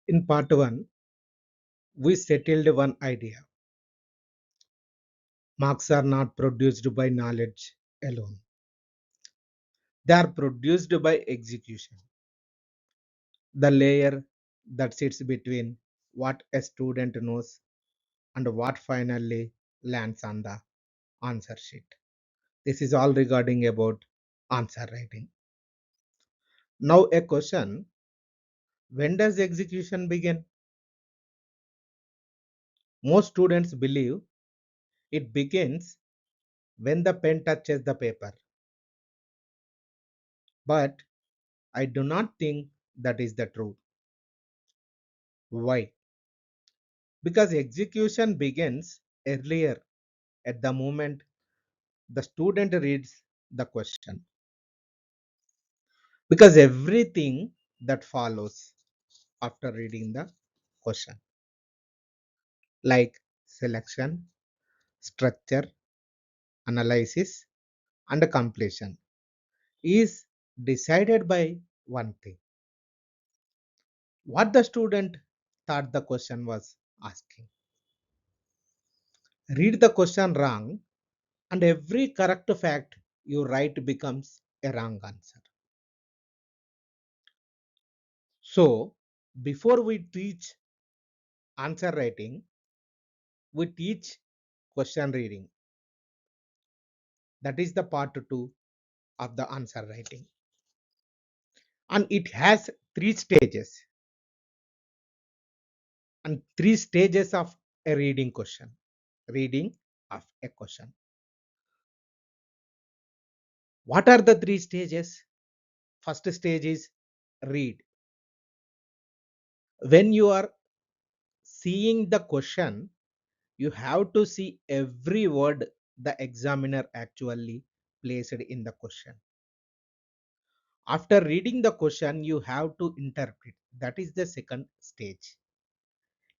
In part 1, we settled one idea. Marks are not produced by knowledge alone. They are produced by execution. The layer that sits between what a student knows and what finally lands on the answer sheet. This is all regarding about answer writing. Now a question, when does execution begin? Most students believe it begins when the pen touches the paper. But I do not think that is the truth. Why? Because execution begins earlier at the moment the student reads the question. Because everything that follows after reading the question, like selection, structure, analysis, and completion, is decided by one thing, what the student thought the question was asking. Read the question wrong, and every correct fact you write becomes a wrong answer. So, before we teach answer writing, we teach question reading. That is the part 2 of the answer writing. And it has three stages and three stages of a reading question. Reading of a question. What are the three stages? First stage is read. When you are seeing the question, you have to see every word the examiner actually placed in the question. After reading the question, you have to interpret. That is the second stage.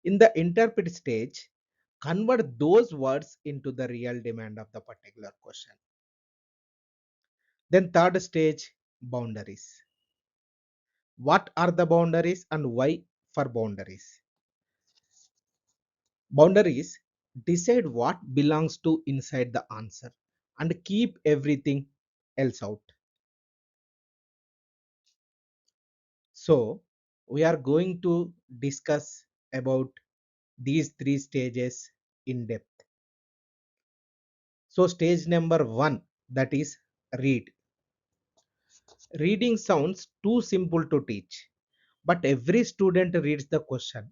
In the interpret stage, convert those words into the real demand of the particular question. Then third stage, boundaries. What are the boundaries and why for boundaries? Boundaries decide what belongs to inside the answer and keep everything else out. So we are going to discuss about these three stages in depth. So stage number 1, that is read. Reading sounds too simple to teach, but every student reads the question.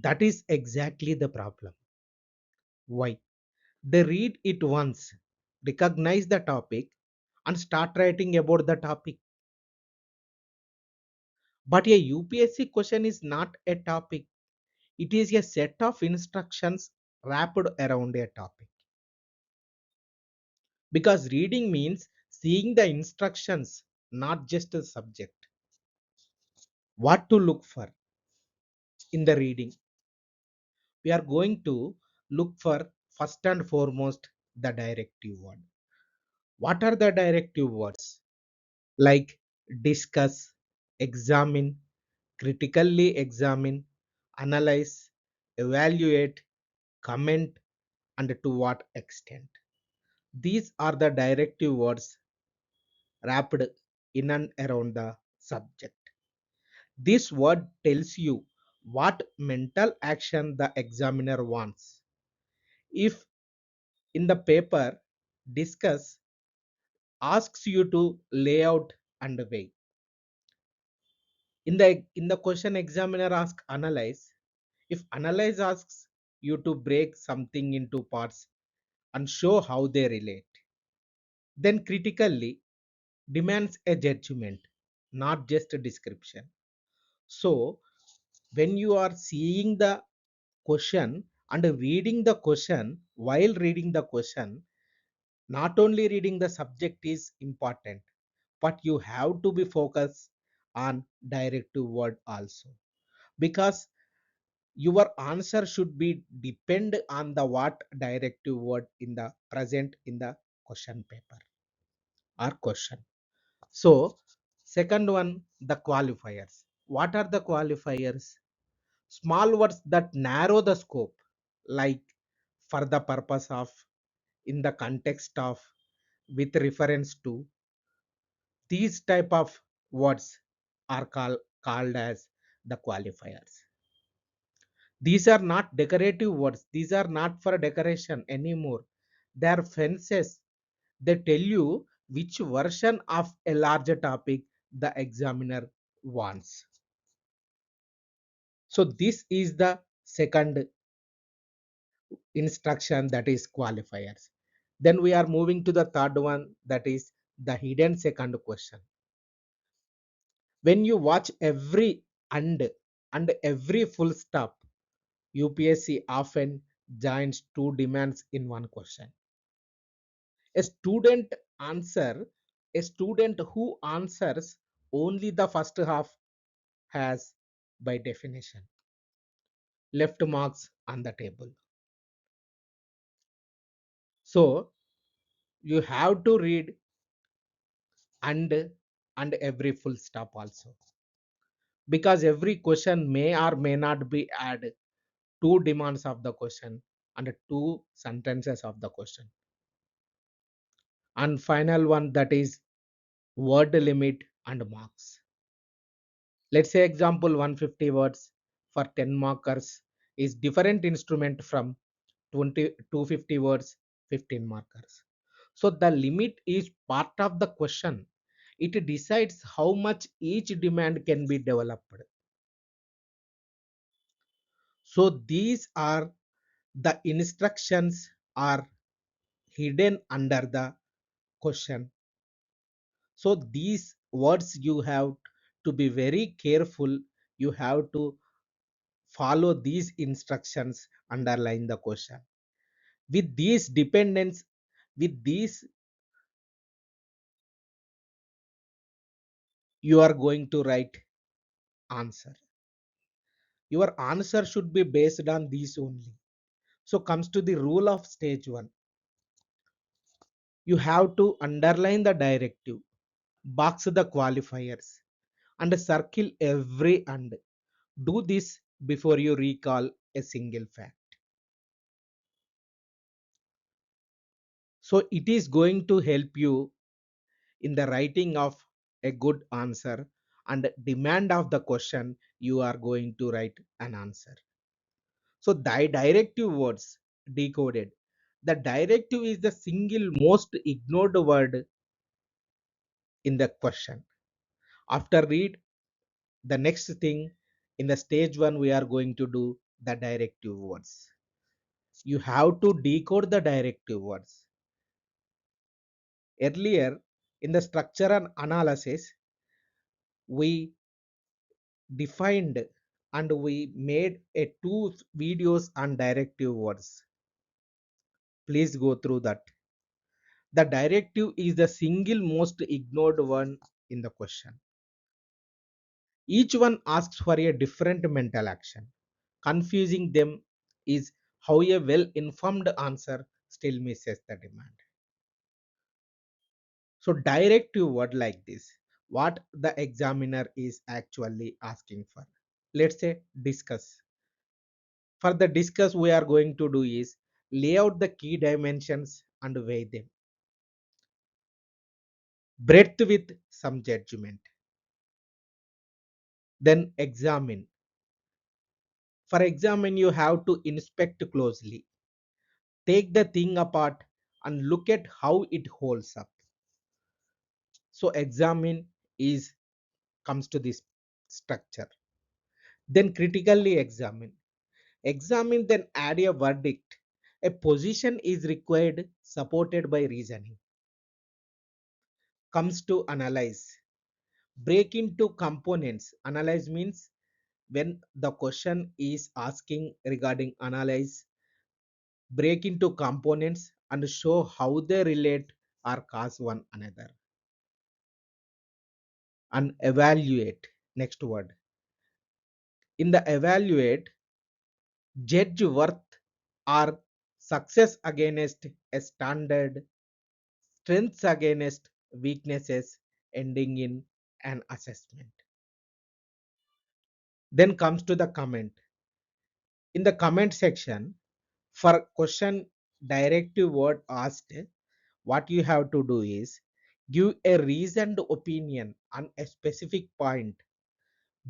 That is exactly the problem. Why? They read it once, recognize the topic, and start writing about the topic. But a UPSC question is not a topic, it is a set of instructions wrapped around a topic. Because reading means seeing the instructions, not just the subject. What to look for in the reading? We are going to look for first and foremost the directive word. What are the directive words? Like discuss, examine, critically examine, analyze, evaluate, comment, and to what extent. These are the directive words wrapped in and around the subject. This word tells you what mental action the examiner wants. If in the paper, discuss asks you to lay out and weigh. In the question, examiner asks analyze. If analyze asks you to break something into parts and show how they relate, then critically demands a judgment, not just a description. So when you are seeing the question and reading the question, while reading the question, not only reading the subject is important, but you have to be focused on directive word also, because your answer should be depend on the what directive word in the present in the question paper or question. So second one, the qualifiers. What are the qualifiers? Small words that narrow the scope, like for the purpose of, in the context of, with reference to. These type of words are called as the qualifiers. These are not decorative words. These are not for decoration anymore. They are fences. They tell you which version of a larger topic the examiner wants. So this is the second instruction, that is qualifiers. Then we are moving to the third one, that is the hidden second question. When you watch every and every full stop, UPSC often joins two demands in one question. A student answer, a student who answers only the first half has, by definition, left marks on the table. So you have to read and and every full stop also, because every question may or may not be add two demands of the question and two sentences of the question. And final one, that is word limit and marks. Let's say example 150 words for 10 markers is different instrument from 250 words 15 markers. So the limit is part of the question. It decides how much each demand can be developed. So these are the instructions are hidden under the question. So these words you have to be very careful. You have to follow these instructions underline the question. With these dependence, with these, you are going to write answer. Your answer should be based on these only. So comes to the rule of stage 1. You have to underline the directive, box the qualifiers, and circle every and. Do this before you recall a single fact. So it is going to help you in the writing of a good answer, and demand of the question you are going to write an answer. So the directive words decoded. The directive is the single most ignored word in the question. After read the next thing, in the stage 1 we are going to do the directive words. You have to decode the directive words. Earlier in the structure and analysis, we defined and we made a two videos on directive words. Please go through that. The directive is the single most ignored one in the question. Each one asks for a different mental action. Confusing them is how a well informed answer still misses the demand. So directive word like this, what the examiner is actually asking for. Let's say discuss. For the discuss, we are going to do is lay out the key dimensions and weigh them. Breadth with some judgment. Then examine. For examine, you have to inspect closely. Take the thing apart and look at how it holds up. So examine is comes to this structure. Then critically examine. Examine, then add a verdict. A position is required, supported by reasoning. Comes to analyze. Break into components. Analyze means when the question is asking regarding analyze, break into components and show how they relate or cause one another. And evaluate. Next word. In the evaluate, judge worth or success against a standard, strengths against weaknesses, ending in an assessment. Then comes to the comment. In the comment section, for question directive word asked, what you have to do is give a reasoned opinion on a specific point,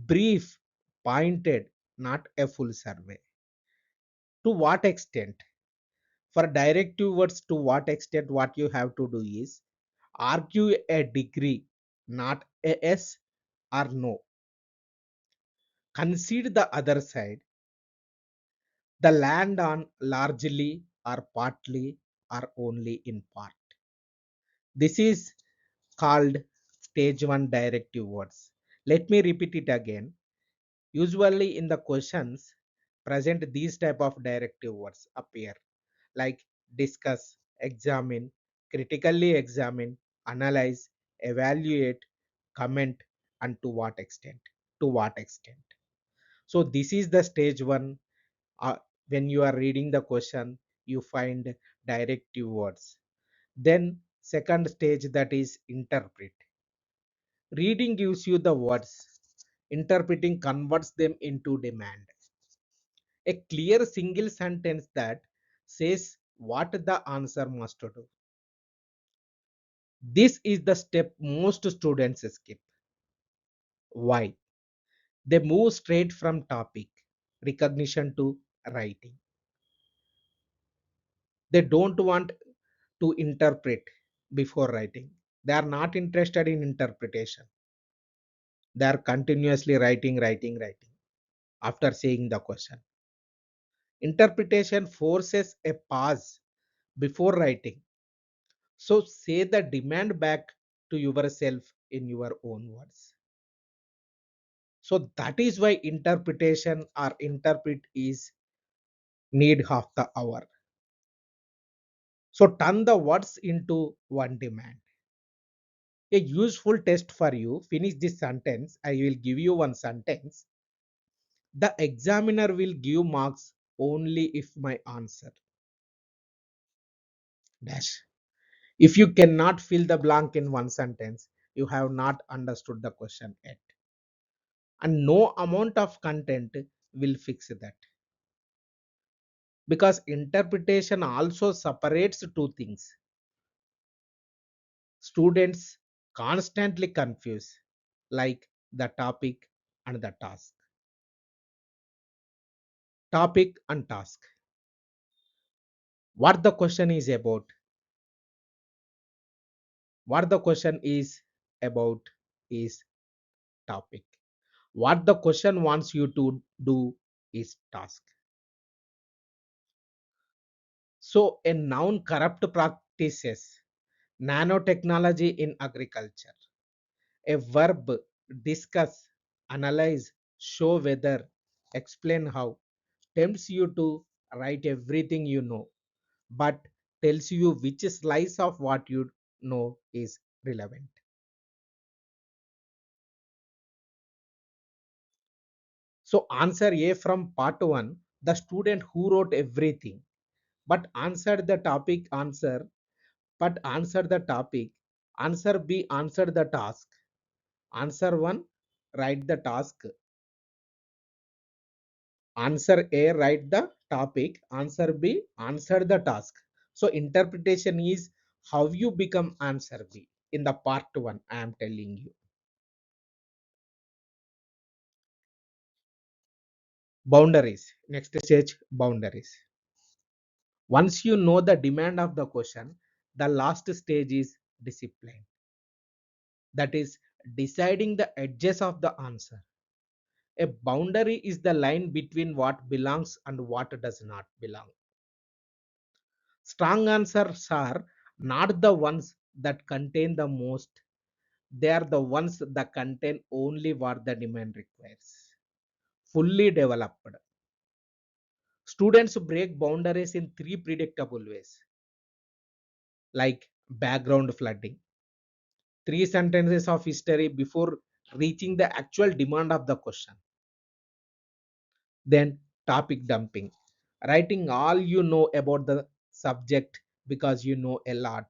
brief, pointed, not a full survey. To what extent? For directive words, to what extent, what you have to do is argue a degree, not a yes or no. Concede the other side, the land on largely or partly or only in part. This is called stage 1 directive words. Let me repeat it again. Usually in the questions present, these type of directive words appear like discuss, examine, critically examine, analyze, evaluate, comment, and to what extent. To what extent. So this is the stage 1. When you are reading the question, you find directive words. Then second stage, that is interpret. Reading gives you the words. Interpreting converts them into demand. A clear single sentence that says what the answer must do. This is the step most students skip. Why? They move straight from topic recognition to writing. They don't want to interpret before writing. They are not interested in interpretation. They are continuously writing after seeing the question. Interpretation forces a pause before writing. So say the demand back to yourself in your own words. So that is why interpretation or interpret is need half the hour. So turn the words into one demand. A useful test for you. Finish this sentence. I will give you one sentence. The examiner will give marks only if my answer dash. If you cannot fill the blank in one sentence, you have not understood the question yet. And no amount of content will fix that. Because interpretation also separates two things. Students constantly confuse like the topic and the task. Topic and task. What the question is about. What the question is about is topic. What the question wants you to do is task. So a noun corrupt practices, nanotechnology in agriculture. A verb discuss, analyze, show whether, explain how, tempts you to write everything you know, but tells you which slice of what you know is relevant. So answer A from part 1, the student who wrote everything but answered the topic answer, but answered the topic. Answer B answered the task. Answer 1 write the task. Answer A write the topic. Answer B answer the task. So interpretation is how you become answer B in the part 1. I am telling you. Boundaries. Next stage, boundaries. Once you know the demand of the question, the last stage is discipline. That is deciding the edges of the answer. A boundary is the line between what belongs and what does not belong. Strong answers are not the ones that contain the most, they are the ones that contain only what the demand requires. Fully developed. Students break boundaries in three predictable ways, like background flooding, three sentences of history before reaching the actual demand of the question. Then topic dumping, writing all you know about the subject because you know a lot,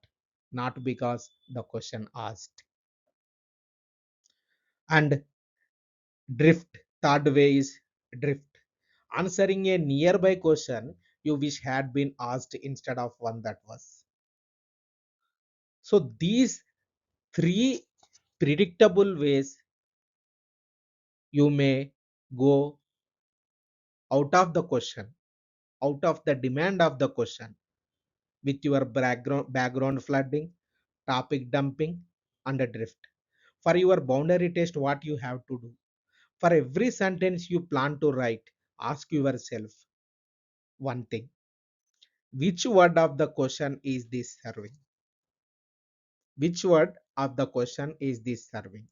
not because the question asked. And drift, third way is drift, answering a nearby question you wish had been asked instead of one that was. So these three predictable ways you may go out of the question, out of the demand of the question, with your background flooding, topic dumping, and a drift. For your boundary test, what you have to do? For every sentence you plan to write, ask yourself one thing: which word of the question is this serving? Which word of the question is this serving?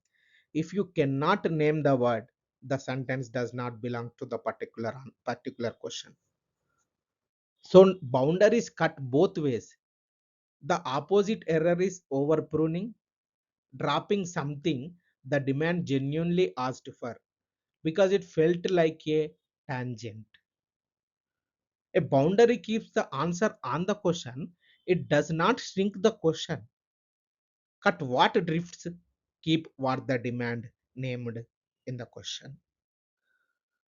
If you cannot name the word, the sentence does not belong to the particular question. So boundaries cut both ways. The opposite error is over pruning, dropping something the demand genuinely asked for because it felt like a tangent. A boundary keeps the answer on the question, it does not shrink the question. Cut what drifts, keep what the demand named in the question.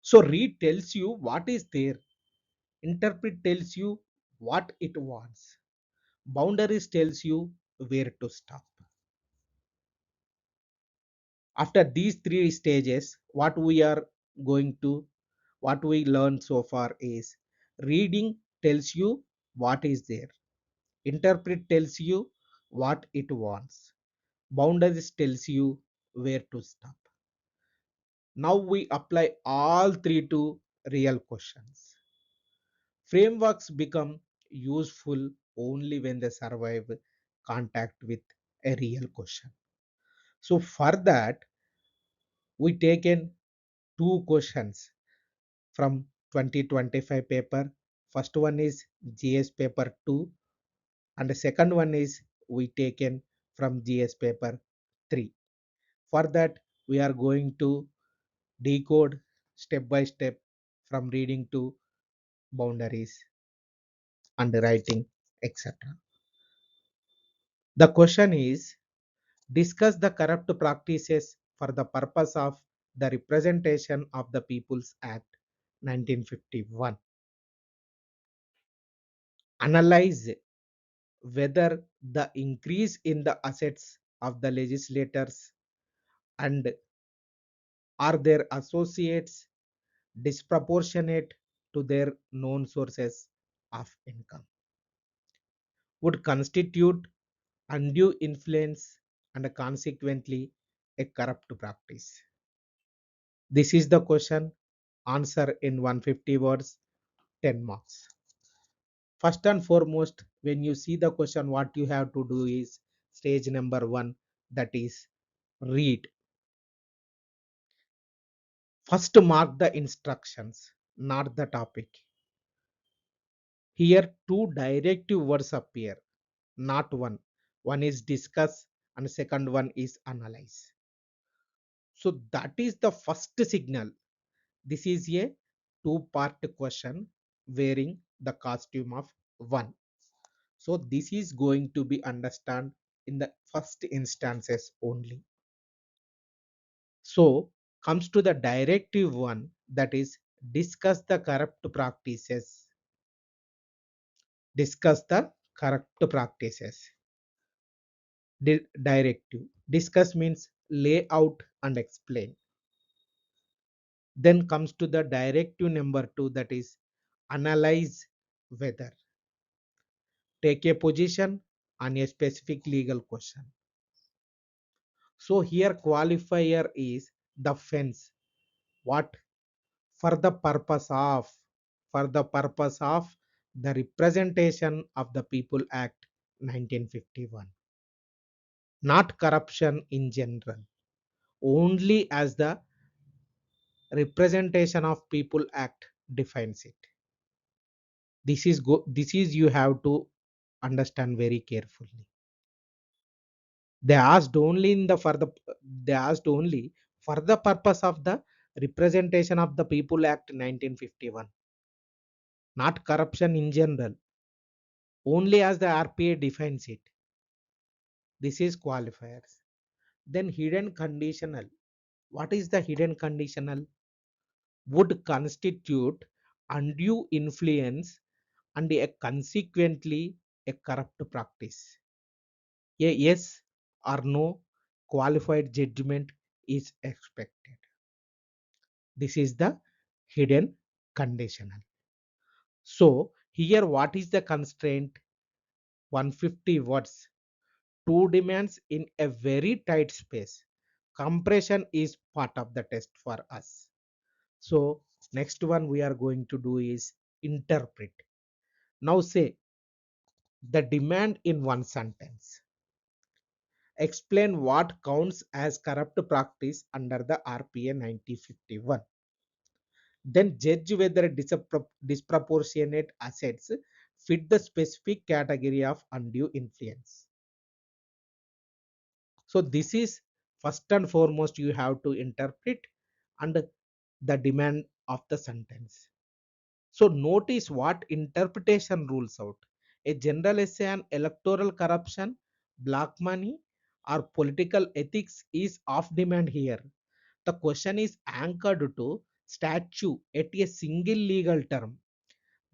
So read tells you what is there, interpret tells you what it wants, boundaries tells you where to stop. After these three stages, what we learned so far is: reading tells you what is there, interpret tells you what it wants, boundaries tells you where to stop. Now we apply all three to real questions. Frameworks become useful only when they survive contact with a real question. So for that, we taken two questions from 2025 paper. First one is GS paper 2, and the second one is we taken from GS paper 3. For that, we are going to decode step by step from reading to boundaries and writing, etc. The question is: discuss the corrupt practices for the purpose of the Representation of the People's Act 1951. Analyze whether the increase in the assets of the legislators and are their associates disproportionate to their known sources of income, would constitute undue influence and consequently a corrupt practice. This is the question. Answer in 150 words, 10 marks. First and foremost, when you see the question, what you have to do is stage number 1, that is read. First mark the instructions, not the topic. Here two directive words appear, not one. One is discuss and second one is analyze. So that is the first signal. This is a two-part question wearing the costume of one. So this is going to be understood in the first instances only. So comes to the directive one, that is discuss the corrupt practices. Discuss the corrupt practices. Directive. Discuss means lay out and explain. Then comes to the directive number 2, that is analyze whether. Take a position on a specific legal question. So here qualifier is the fence. What? For the purpose of, for the purpose of the Representation of the People Act 1951. Not corruption in general. Only as the Representation of People Act defines it. This is you have to understand very carefully. They asked only in the for the they asked only for the purpose of the Representation of the People Act 1951, not corruption in general, only as the RPA defines it. This is qualifiers. Then hidden conditional. What is the hidden conditional? Would constitute undue influence, and a consequently a corrupt practice. A yes or no qualified judgment is expected. This is the hidden conditional. So here what is the constraint? 150 words, two demands in a very tight space. Compression is part of the test for us. So next one we are going to do is interpret. Now say the demand in one sentence. Explain what counts as corrupt practice under the RPA 9051. Then judge whether disproportionate assets fit the specific category of undue influence. So this is first and foremost you have to interpret and the demand of the sentence. So notice what interpretation rules out. A general essay on electoral corruption, black money, or political ethics is off demand here. The question is anchored to statute at a single legal term.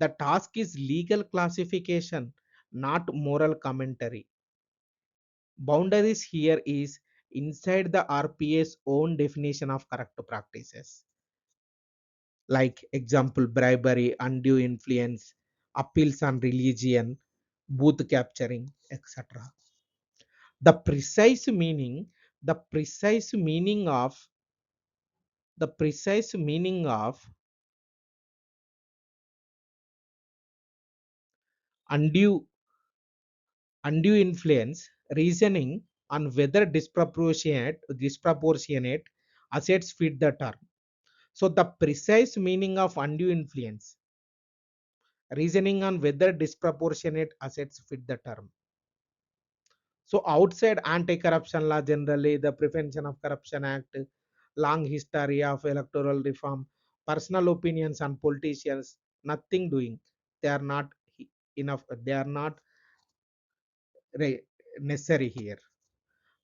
The task is legal classification, not moral commentary. Boundaries here is inside the RPA's own definition of corrupt practices, like example bribery, undue influence, appeals on religion, booth capturing, etc. The precise meaning, the precise meaning of the precise meaning of undue undue influence reasoning on whether disproportionate assets fit the term. So the precise meaning of undue influence reasoning on whether disproportionate assets fit the term. So outside anti-corruption law, generally the Prevention of Corruption Act, long history of electoral reform, personal opinions on politicians, nothing doing. They are not enough. They are not necessary here.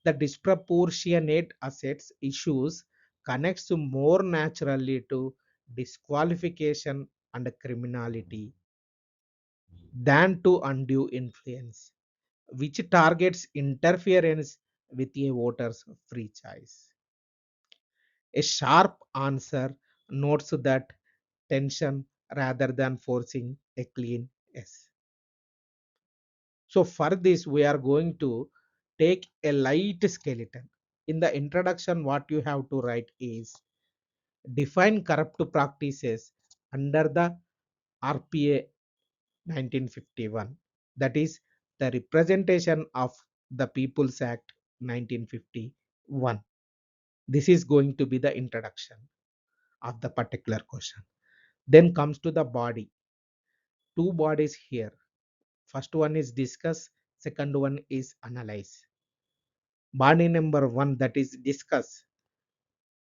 The disproportionate assets issues connects more naturally to disqualification and criminality than to undue influence, which targets interference with a voter's free choice. A sharp answer notes that tension rather than forcing a clean yes. So for this, we are going to take a light skeleton. In the introduction, what you have to write is define corrupt practices under the RPA 1951. That is the representation of the People's Act 1951. This is going to be the introduction of the particular question. Then comes to the body. Two bodies here. First one is discuss, second one is analyze. Body number one, that is discuss.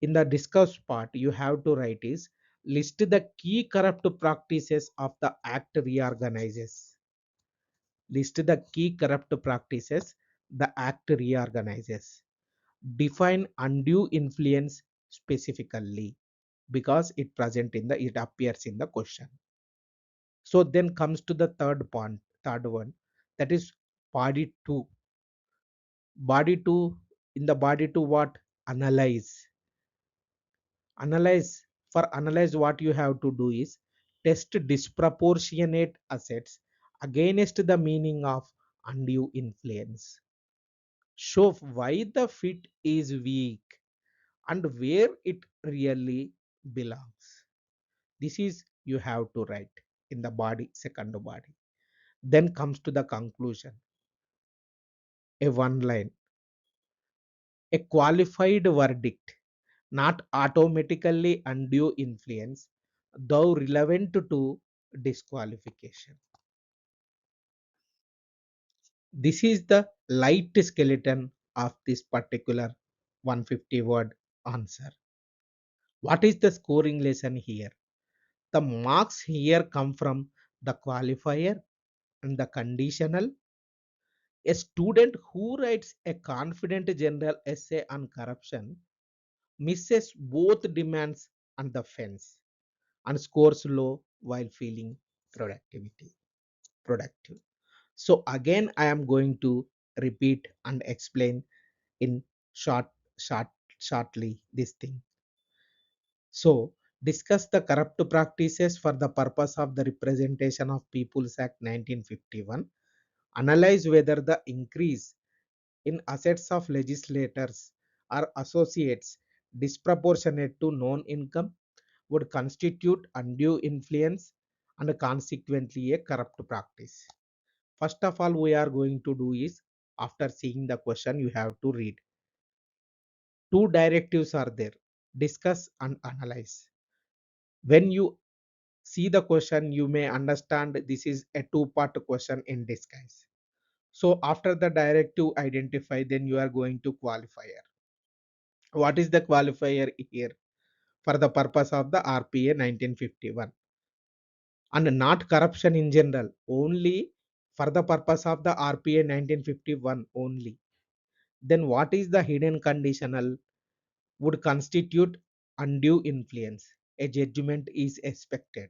In the discuss part, you have to write is list the key corrupt practices of the act reorganizes. List the key corrupt practices the act reorganizes. Define undue influence specifically because it appears in the question. So then comes to the third one, that is body 2. Body 2, in the body 2 what? Analyze. Analyze. For analyze, what you have to do is test disproportionate assets against the meaning of undue influence. Show why the fit is weak and where it really belongs. This is you have to write in the body, second body. Then comes to the conclusion. A one line. A qualified verdict, not automatically undue influence, though relevant to disqualification. This is the light skeleton of this particular 150 word answer. What is the scoring lesson here? The marks here come from the qualifier and the conditional. A student who writes a confident general essay on corruption misses both demands and the fence and scores low while feeling productive. So again, I am going to repeat and explain in short, short, shortly this thing. So discuss the corrupt practices for the purpose of the Representation of Peoples Act 1951. Analyze whether the increase in assets of legislators or associates disproportionate to known income would constitute undue influence and consequently a corrupt practice. First of all, we are going to do is, after seeing the question, you have to read. Two directives are there: discuss and analyze. When you see the question, you may understand this is a two-part question in disguise. So after the directive identify, then you are going to qualifier. What is the qualifier here? For the purpose of the RPA 1951, and not corruption in general, only for the purpose of the RPA 1951 only. Then what is the hidden conditional? Would constitute undue influence. A judgment is expected.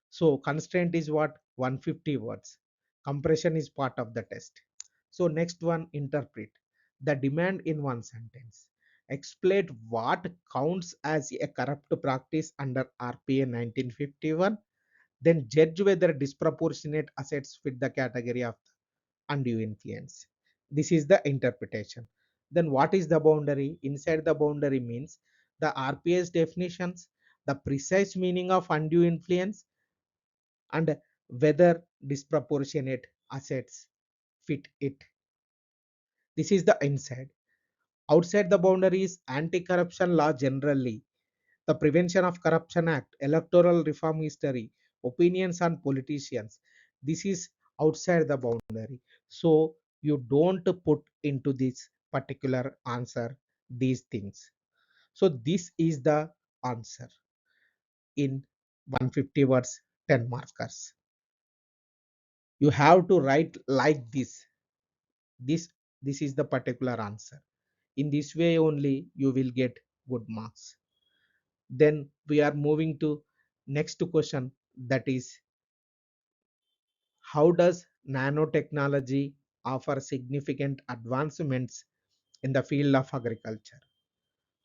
So constraint is what? 150 words. Compression is part of the test. So next one, interpret the demand in one sentence. Explain what counts as a corrupt practice under RPA 1951. Then judge whether disproportionate assets fit the category of undue influence. This is the interpretation. Then what is the boundary? Inside the boundary means the RPA's definitions, the precise meaning of undue influence, and whether disproportionate assets fit it. This is the inside. Outside the boundaries, anti-corruption law generally, the Prevention of Corruption Act, electoral reform history, opinions on politicians. This is outside the boundary. So you don't put into this particular answer these things. So this is the answer in 150 words, 10 markers. You have to write like this. This this is the particular answer. In this way only you will get good marks. Then we are moving to next question, that is, how does nanotechnology offer significant advancements in the field of agriculture?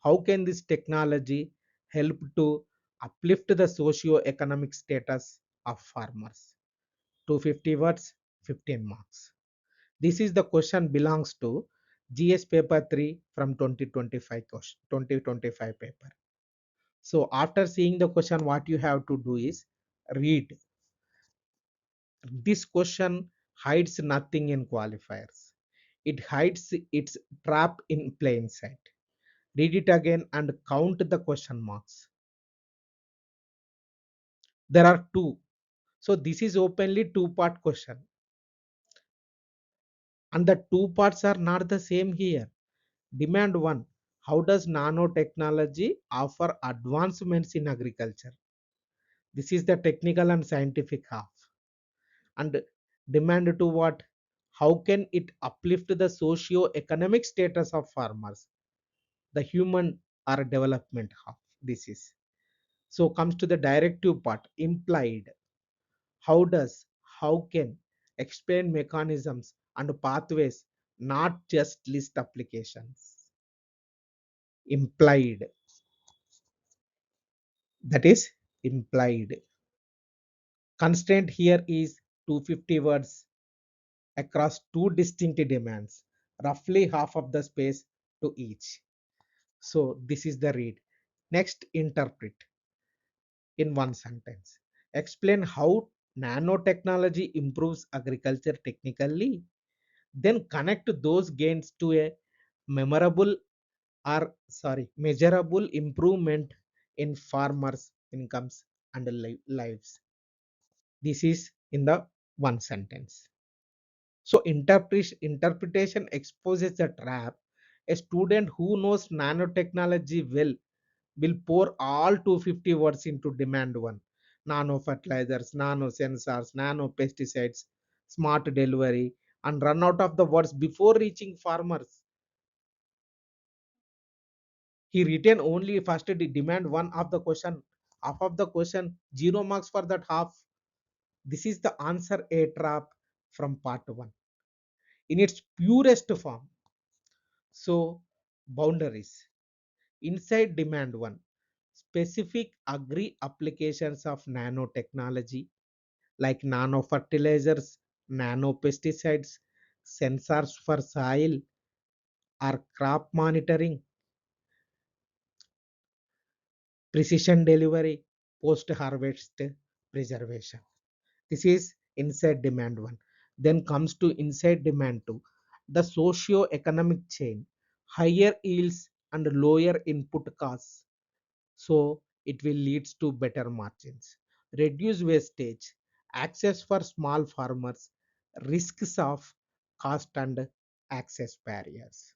How can this technology help to uplift the socio-economic status of farmers? 250 words, 15 marks. This is the question belongs to GS paper 3 from 2025 question, 2025 paper. So after seeing the question, what you have to do is read. This question hides nothing in qualifiers. It hides its trap in plain sight. Read it again and count the question marks. There are two. So this is openly two-part question. And the two parts are not the same here. Demand 1. How does nanotechnology offer advancements in agriculture? This is the technical and scientific half. And demand 2, what? How can it uplift the socio-economic status of farmers? The human or development half. This is. So comes to the directive part, implied. How does, how can, explain mechanisms and pathways, not just list applications. Implied. That is implied. Constraint here is 250 words across two distinct demands, roughly half of the space to each. So this is the read. Next, interpret in one sentence. Explain how nanotechnology improves agriculture technically. Then connect those gains to a memorable measurable improvement in farmers' incomes and lives. This is in the one sentence. So interpretation exposes the trap. A student who knows nanotechnology well will pour all 250 words into demand 1. Nano fertilizers, nano sensors, nano pesticides, smart delivery, and run out of the words before reaching farmers. He written only first demand 1 of the question half of the question, 0 marks for that half. This is the answer A trap from part 1 in its purest form. So, boundaries. Inside demand 1, specific agree applications of nanotechnology like nanofertilizers, nanopesticides, sensors for soil or crop monitoring, precision delivery, post harvest preservation. This is inside demand 1. Then comes to inside demand 2, the socio-economic chain, higher yields and lower input costs. So it will leads to better margins, reduce wastage, access for small farmers, risks of cost and access barriers.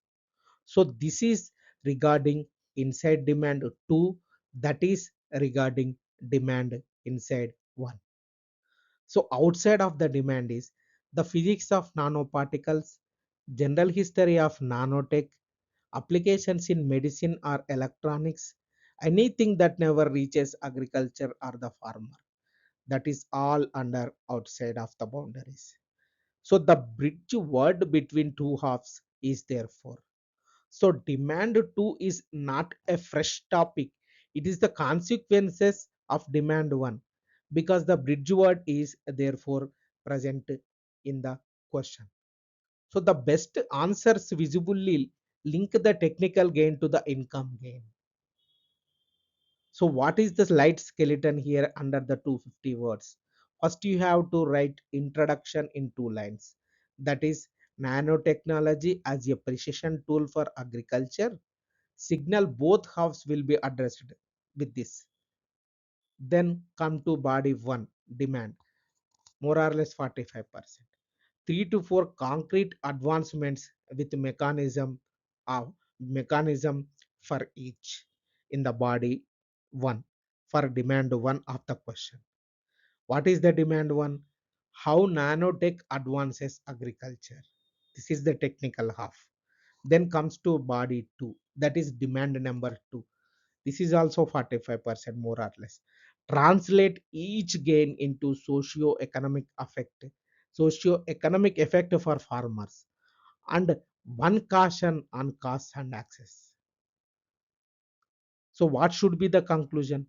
So this is regarding inside demand 2, that is regarding demand inside 1. So outside of the demand is the physics of nanoparticles, general history of nanotech, applications in medicine or electronics, anything that never reaches agriculture or the farmer. That is all under outside of the boundaries. So the bridge word between two halves is therefore. So demand 2 is not a fresh topic. It is the consequences of demand 1 because the bridge word is therefore present in the question. So the best answers visibly link the technical gain to the income gain. So what is the slide skeleton here under the 250 words? First you have to write introduction in 2 lines. That is nanotechnology as a precision tool for agriculture. Signal both halves will be addressed with this. Then come to body 1, demand, more or less 45%. 3 to 4 concrete advancements with mechanism for each in the body 1 for demand 1 of the question. What is the demand 1? How nanotech advances agriculture. This is the technical half. Then comes to body 2, that is demand number 2. This is also 45% more or less. Translate each gain into socio-economic effect for farmers, and one caution on costs and access. So what should be the conclusion?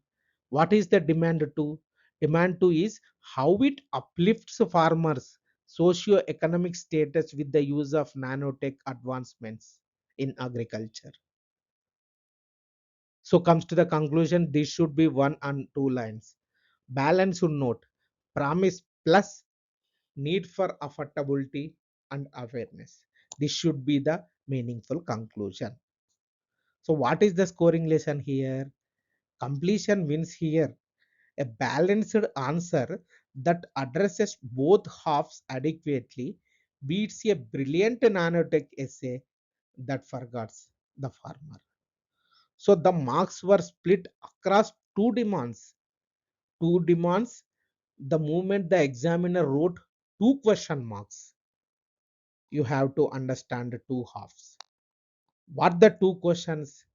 What is the demand 2? Demand 2 is how it uplifts farmers socio-economic status with the use of nanotech advancements in agriculture. So comes to the conclusion, this should be 1 and 2 lines. Balanced note, promise plus need for affordability and awareness. This should be the meaningful conclusion. So what is the scoring lesson here? Completion wins here. A balanced answer that addresses both halves adequately beats a brilliant nanotech essay that forgets the farmer. So the marks were split across two demands. The moment the examiner wrote 2 question marks, you have to understand the 2 halves. What the 2 questions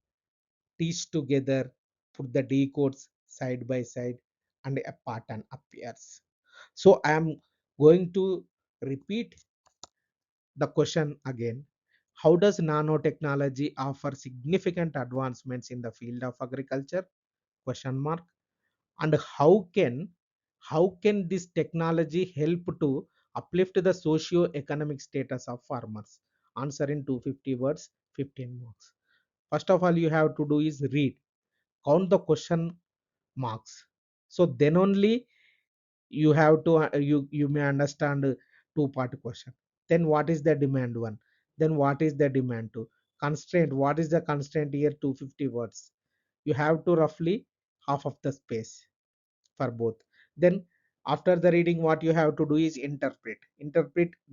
teach together, put the decodes side by side, and a pattern appears. So I am going to repeat the question again. How does nanotechnology offer significant advancements in the field of agriculture? Question mark. And how can this technology help to uplift the socio-economic status of farmers? Answer in 250 words, 15 marks. First of all, you have to do is read, count the question marks. So then only you have to you may understand two-part question. Then what is the demand 1? Then what is the demand 2? Constraint, what is the constraint here? 250 words. You have to roughly half of the space for both. Then after the reading, what you have to do is interpret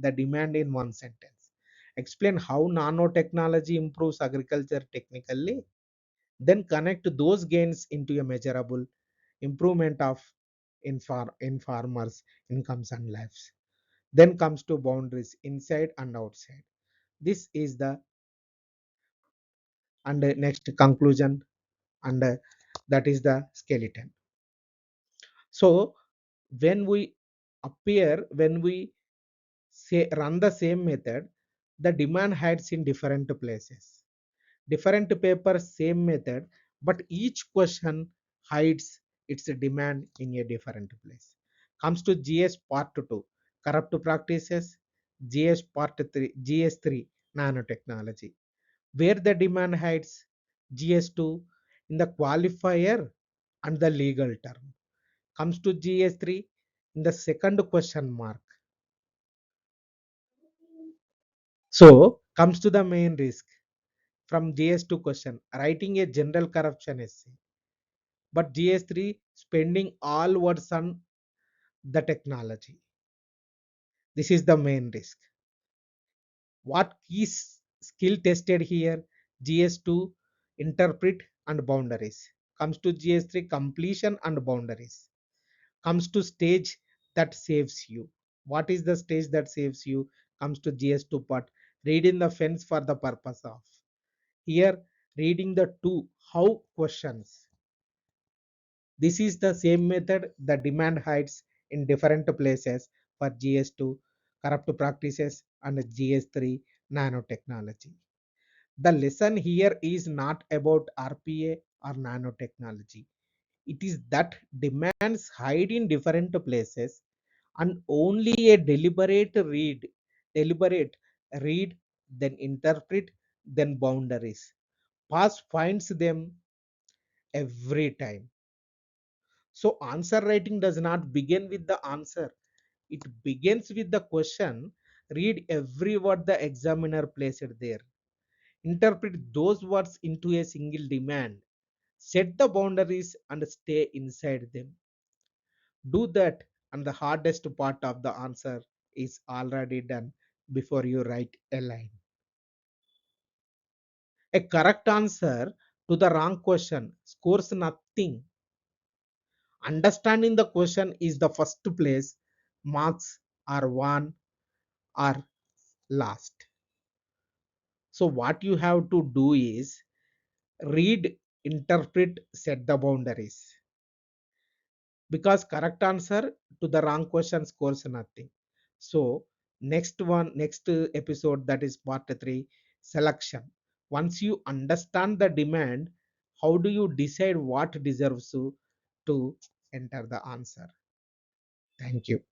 the demand in one sentence. Explain how nanotechnology improves agriculture technically. Then connect those gains into a measurable improvement of in farmers incomes and lives. Then comes to boundaries inside and outside. This is the and next conclusion, and that is the skeleton. So when we say run the same method, the demand hides in different places. Different papers, same method, but each question hides its demand in a different place. Comes to GS part 2, corrupt practices. GS part 3, GS3, nanotechnology, where the demand hides. GS2, in the qualifier and the legal term. Comes to GS3, in the second question mark. So comes to the main risk from GS2 question, writing a general corruption essay, but GS3 spending all words on the technology. This is the main risk. What key skill tested here? GS2 interpret and boundaries. Comes to GS3 completion and boundaries. Comes to stage that saves you. What is the stage that saves you? Comes to GS2 part, reading the fence for the purpose of. Here reading the two how questions. This is the same method the demand hides in different places for GS2 corrupt practices and GS3 nanotechnology. The lesson here is not about RPA or nanotechnology. It is that demands hide in different places, and only a deliberate read, then interpret, then boundaries. Pass finds them every time. So answer writing does not begin with the answer. It begins with the question. Read every word the examiner placed there. Interpret those words into a single demand. Set the boundaries and stay inside them. Do that, and the hardest part of the answer is already done before you write a line. A correct answer to the wrong question scores nothing. Understanding the question is the first place. Marks are won or lost. So what you have to do is read, interpret, set the boundaries, because correct answer to the wrong question scores nothing. So next episode, that is part 3, selection. Once you understand the demand, how do you decide what deserves to enter the answer? Thank you.